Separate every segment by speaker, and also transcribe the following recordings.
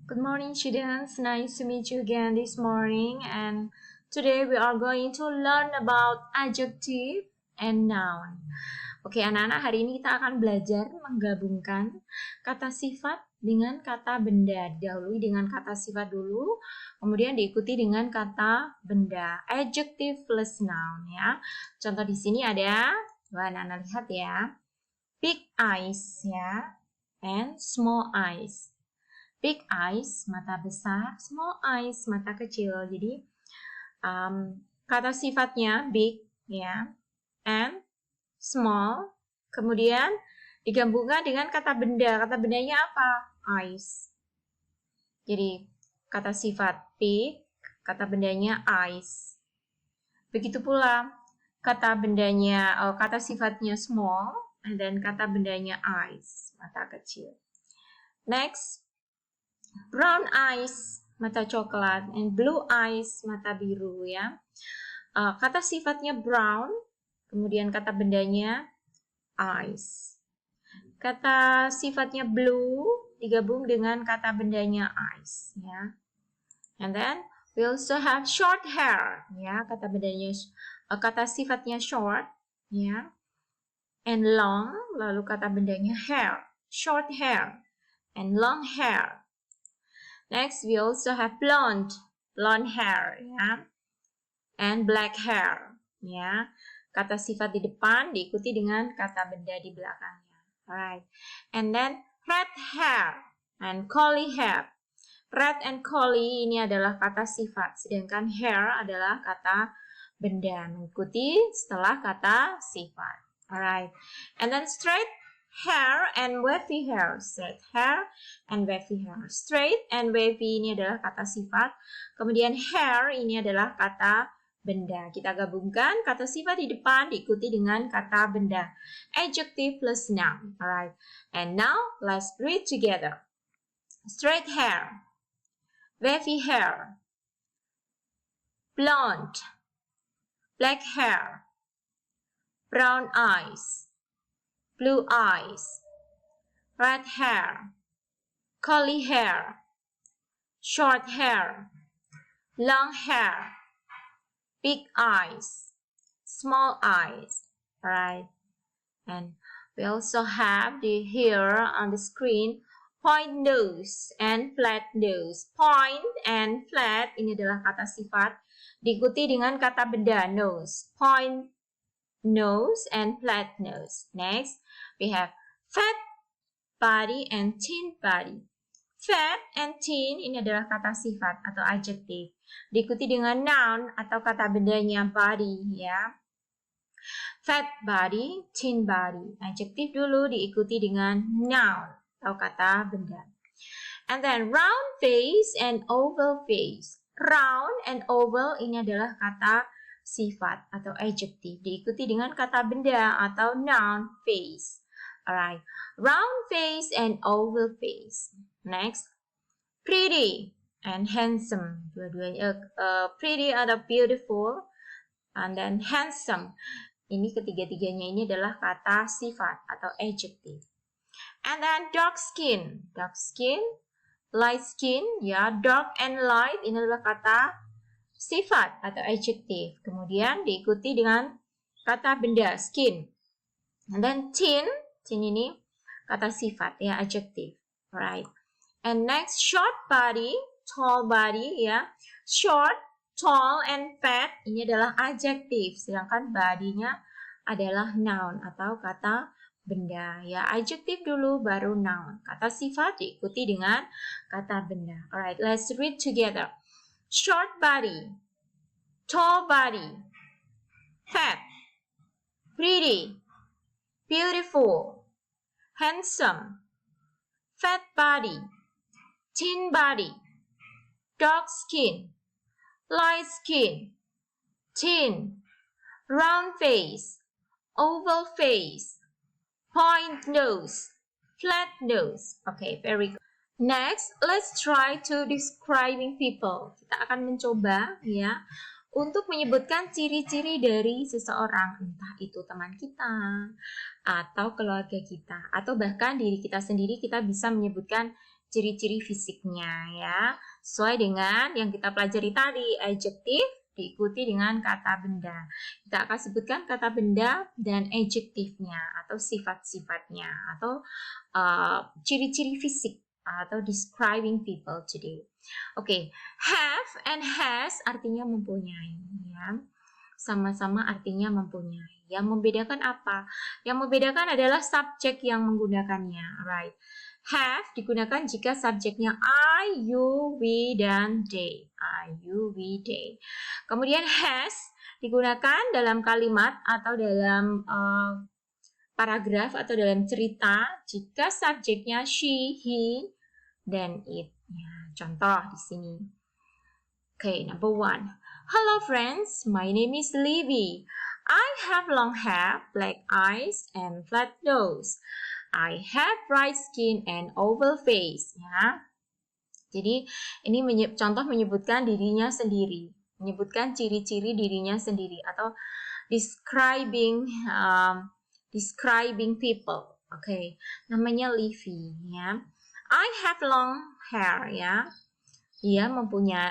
Speaker 1: Good morning, students. Nice to meet you again this morning. And today we are going to learn about adjective and noun. Oke, anak-anak, hari ini kita akan belajar menggabungkan kata sifat dengan kata benda. Didahului dengan kata sifat dulu, kemudian diikuti dengan kata benda. Adjective plus noun ya. Contoh di sini ada, anak-anak lihat ya. Big eyes ya, and small eyes. Big eyes, mata besar, small eyes, mata kecil. Jadi, kata sifatnya big, ya, and small. Kemudian digabungkan dengan kata benda. Kata bendanya apa? Eyes. Jadi, kata sifat big, kata bendanya eyes. Begitu pula kata bendanya, kata sifatnya small, and then kata bendanya eyes, mata kecil. Next. Brown eyes, mata coklat, and blue eyes, mata biru ya. Kata sifatnya brown, kemudian kata bendanya eyes. Kata sifatnya blue digabung dengan kata bendanya eyes ya. And then we also have short hair ya, kata bendanya kata sifatnya short ya. And long, lalu kata bendanya hair, short hair and long hair. Next, we also have blonde hair, ya, and black hair, ya. Kata sifat di depan diikuti dengan kata benda di belakangnya. Alright, and then red hair and curly hair. Red and curly ini adalah kata sifat, sedangkan hair adalah kata benda mengikuti setelah kata sifat. Alright, and then straight hair and wavy hair. Straight hair and wavy hair. Straight and wavy ini adalah kata sifat. Kemudian hair ini adalah kata benda. Kita gabungkan kata sifat di depan diikuti dengan kata benda. Adjective plus noun. Alright. And now let's read together. Straight hair. Wavy hair. Blonde. Black hair. Brown eyes. Blue eyes, red hair, curly hair, short hair, long hair, big eyes, small eyes, right? And we also have here on the screen point nose and flat nose. Point and flat ini adalah kata sifat diikuti dengan kata benda nose. Point nose and flat nose. Next, we have fat body and thin body. Fat and thin ini adalah kata sifat atau adjective. Diikuti dengan noun atau kata bendanya body ya. Fat body, thin body. Adjective dulu diikuti dengan noun atau kata benda. And then round face and oval face. Round and oval ini adalah kata sifat atau adjective diikuti dengan kata benda atau noun face. Alright, round face and oval face. Next, pretty and handsome. Dua-duanya pretty atau beautiful, and then handsome. Ini ketiga-tiganya ini adalah kata sifat atau adjective. And then dark skin, light skin, ya, dark and light ini adalah kata sifat atau adjective. Kemudian diikuti dengan kata benda skin. And then thin ini kata sifat ya, adjective. Right. And next short body, tall body ya. Short, tall and fat ini adalah adjective, sedangkan body-nya adalah noun atau kata benda ya. Adjective dulu baru noun. Kata sifat diikuti dengan kata benda. Alright, let's read together. Short body, tall body, fat, pretty, beautiful, handsome, fat body, thin body, dark skin, light skin, thin, round face, oval face, point nose, flat nose. Okay, very good. Next, let's try to describing people. Kita akan mencoba ya untuk menyebutkan ciri-ciri dari seseorang, entah itu teman kita atau keluarga kita atau bahkan diri kita sendiri. Kita bisa menyebutkan ciri-ciri fisiknya ya. Sesuai dengan yang kita pelajari tadi, adjektif diikuti dengan kata benda. Kita akan sebutkan kata benda dan adjektifnya atau sifat-sifatnya atau ciri-ciri fisik atau describing people today. Oke, have and has artinya mempunyai ya. Sama-sama artinya mempunyai. Yang membedakan apa? Yang membedakan adalah subjek yang menggunakannya, right? Have digunakan jika subjeknya I, you, we, dan they. I, you, we, they. Kemudian has digunakan dalam kalimat atau dalam paragraf atau dalam cerita jika subjeknya she, he, dan it. Ya, contoh di sini. Okay, number 1. Hello friends, my name is Livy. I have long hair, black eyes, and flat nose. I have bright skin and oval face. Ya. Jadi ini contoh menyebutkan dirinya sendiri, menyebutkan ciri-ciri dirinya sendiri atau describing people. Oke, namanya Livy. Ya. I have long hair. Ya.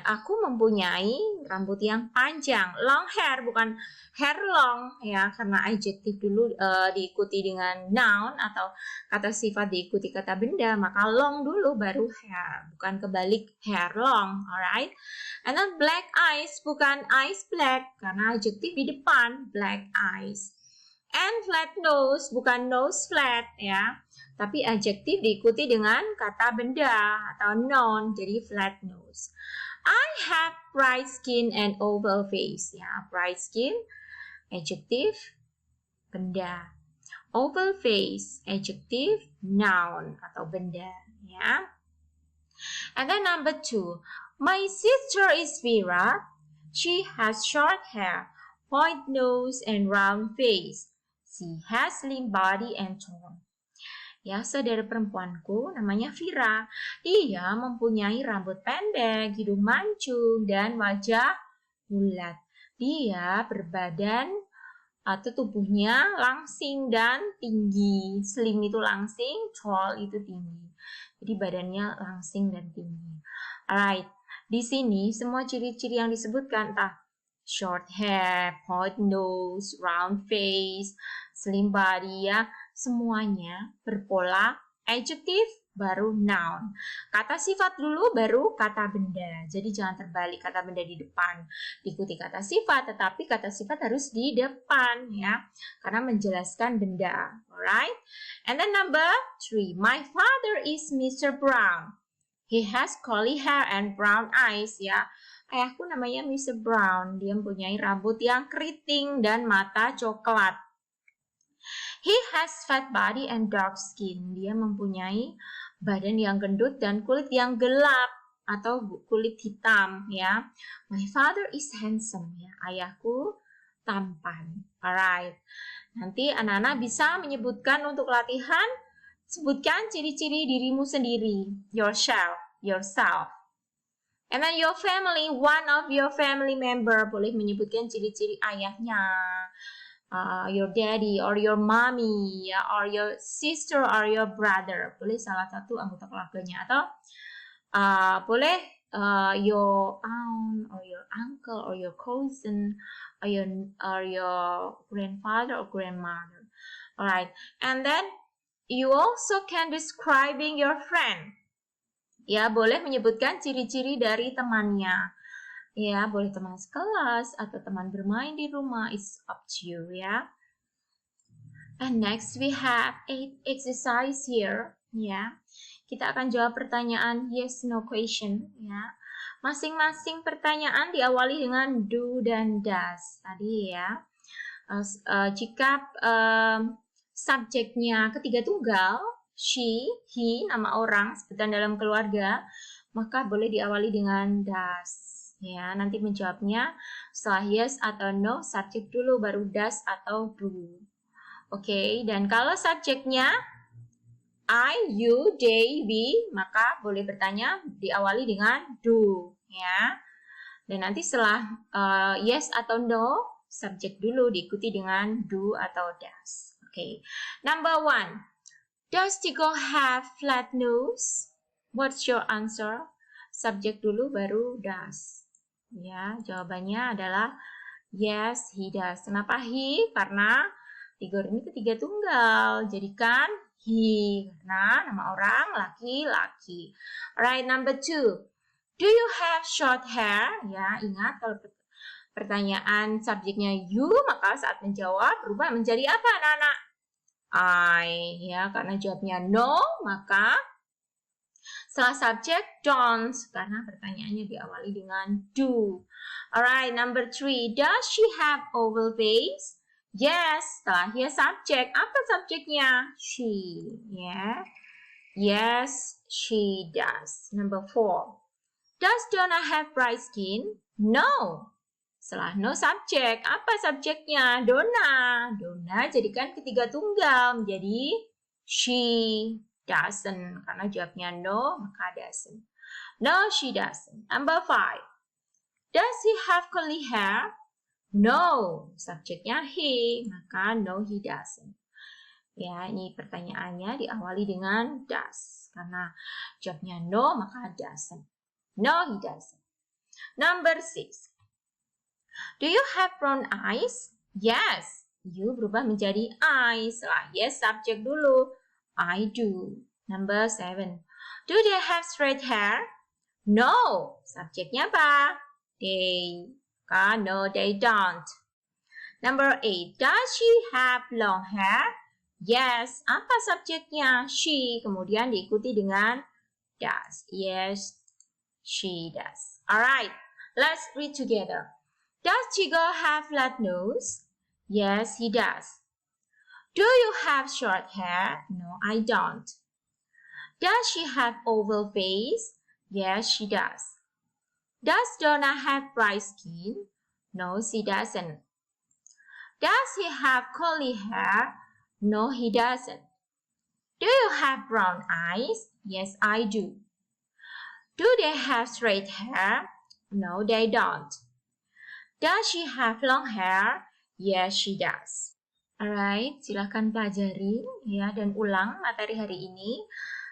Speaker 1: Aku mempunyai rambut yang panjang. Long hair, bukan hair long ya, karena adjektif dulu diikuti dengan noun atau kata sifat diikuti kata benda, maka long dulu baru hair, bukan kebalik hair long, alright? And then black eyes, bukan eyes black karena adjektif di depan, black eyes. And flat nose, bukan nose flat ya, tapi adjektif diikuti dengan kata benda atau noun, jadi flat nose. I have bright skin and oval face. Ya, bright skin, adjektif, benda. Oval face, adjektif, noun atau benda. Ya. And then number 2. My sister is Vera. She has short hair, point nose, and round face. She has slim body and tall. Ya, saudara perempuanku namanya Vira. Dia mempunyai rambut pendek, hidung mancung, dan wajah bulat. Dia berbadan atau tubuhnya langsing dan tinggi. Slim itu langsing, tall itu tinggi. Jadi badannya langsing dan tinggi. Alright, di sini semua ciri-ciri yang disebutkan, entah short hair, point nose, round face, slim body ya, semuanya berpola adjektif baru noun. Kata sifat dulu baru kata benda. Jadi jangan terbalik, kata benda di depan diikuti kata sifat, tetapi kata sifat harus di depan ya, karena menjelaskan benda. Alright? And then number 3. My father is Mr. Brown. He has curly hair and brown eyes ya. Ayahku namanya Mr. Brown. Dia mempunyai rambut yang keriting dan mata coklat. He has fat body and dark skin. Dia mempunyai badan yang gendut dan kulit yang gelap atau kulit hitam ya. My father is handsome ya. Ayahku tampan. Alright. Nanti anak-anak bisa menyebutkan untuk latihan, sebutkan ciri-ciri dirimu sendiri. Yourself. And then your family, one of your family member boleh menyebutkan ciri-ciri ayahnya, your daddy or your mommy, or your sister or your brother. Boleh salah satu anggota keluarganya atau boleh your aunt or your uncle or your cousin or your grandfather or grandmother. Alright, and then you also can describing your friend. Ya, boleh menyebutkan ciri-ciri dari temannya. Ya, boleh teman sekelas atau teman bermain di rumah. It's up to you, ya. And next we have 8 exercise here. Ya, kita akan jawab pertanyaan yes no question. Ya, masing-masing pertanyaan diawali dengan do dan does. Tadi ya, jika subjeknya ketiga tunggal, she, he, nama orang, sebutan dalam keluarga, maka boleh diawali dengan does. Ya, nanti menjawabnya setelah yes atau no, subjek dulu, baru does atau do. Oke, dan kalau subjeknya I, you, they, we, maka boleh bertanya diawali dengan do. Ya, dan nanti setelah yes atau no, subjek dulu diikuti dengan do atau does. Oke, number 1. Does Tigo have flat nose? What's your answer? Subjek dulu baru does. Ya, jawabannya adalah yes, he does. Kenapa he? Karena figur ini ketiga tunggal. Jadikan he. Karena nama orang laki-laki. Alright, number 2. Do you have short hair? Ya, ingat kalau pertanyaan subjeknya you, maka saat menjawab berubah menjadi apa, anak-anak? I. Ya, karena jawabnya no, maka setelah subjek don't, karena pertanyaannya diawali dengan do. Alright, number 3. Does she have oval face? Yes. Setelah here subjek, apa subjeknya? She. Yeah. Yes, she does. Number 4. Does Donna have bright skin? No. Setelah no subjek, apa subjeknya? Donna. Donna jadikan ketiga tunggal menjadi she doesn't. Karena jawabnya no, maka doesn't. No, she doesn't. Number 5. Does he have curly hair? No. Subjeknya he, maka no, he doesn't. Ya, ini pertanyaannya diawali dengan does. Karena jawabnya no, maka doesn't. No, he doesn't. Number 6. Do you have brown eyes? Yes. You berubah menjadi I. Setelah yes, subjek dulu. I do. Number 7. Do they have straight hair? No. Subjeknya apa? They. No, they don't. Number 8. Does she have long hair? Yes. Apa subjeknya? She. Kemudian diikuti dengan does. Yes, she does. Alright. Let's read together. Does Chigo have flat nose? Yes, he does. Do you have short hair? No, I don't. Does she have oval face? Yes, she does. Does Donna have bright skin? No, she doesn't. Does he have curly hair? No, he doesn't. Do you have brown eyes? Yes, I do. Do they have straight hair? No, they don't. Does she have long hair? Yes, she does. Alright, silakan pelajari ya dan ulang materi hari ini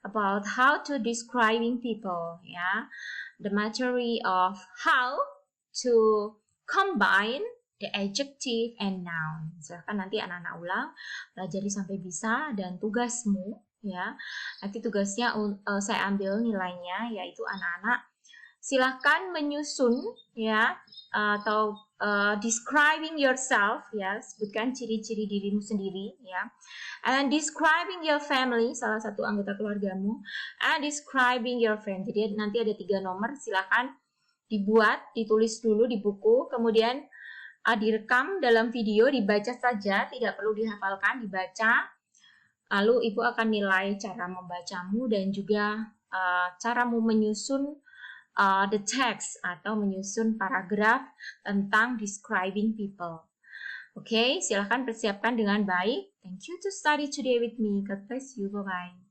Speaker 1: about how to describing people ya. The material of how to combine the adjective and noun. Silakan nanti anak-anak ulang, pelajari sampai bisa dan tugasmu ya. Nanti tugasnya saya ambil nilainya yaitu anak-anak silahkan menyusun ya atau describing yourself ya, sebutkan ciri-ciri dirimu sendiri ya, and describing your family, salah satu anggota keluargamu, and describing your friend. Jadi nanti ada 3 nomor, silahkan dibuat, ditulis dulu di buku, kemudian direkam dalam video, dibaca saja, tidak perlu dihafalkan, dibaca. Lalu ibu akan nilai cara membacamu dan juga caramu menyusun the text atau menyusun paragraf tentang describing people. Oke, silakan persiapkan dengan baik. Thank you to study today with me. God bless you. Bye-bye.